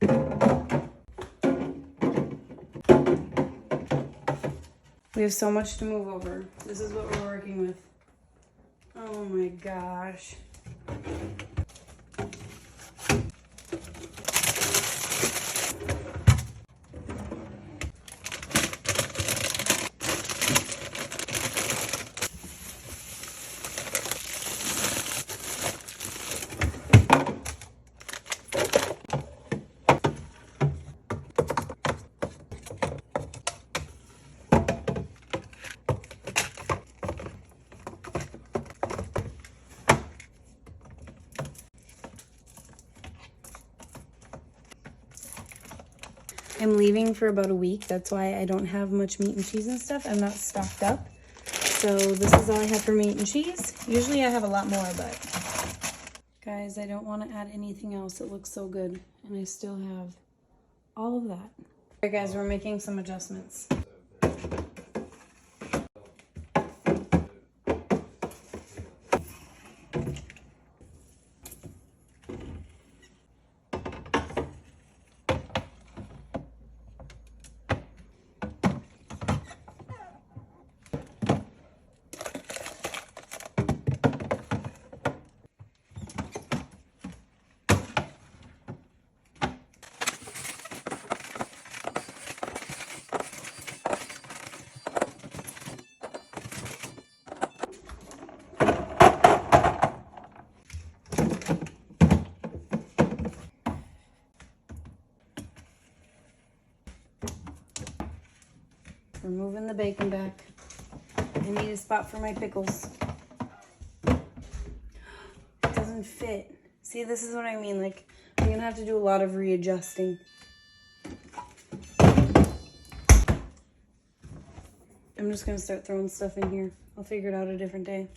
We have so much to move over. This is what we're working with. Oh my gosh. I'm leaving for about a week. That's why I don't have much meat and cheese and stuff. I'm not stocked up. So this is all I have for meat and cheese. Usually I have a lot more, but guys, I don't want to add anything else. It looks so good. And I still have all of that. All right, guys, we're making some adjustments. We're moving the bacon back. I need a spot for my pickles. It doesn't fit. See, this is what I mean. Like, I'm gonna have to do a lot of readjusting. I'm just gonna start throwing stuff in here. I'll figure it out a different day.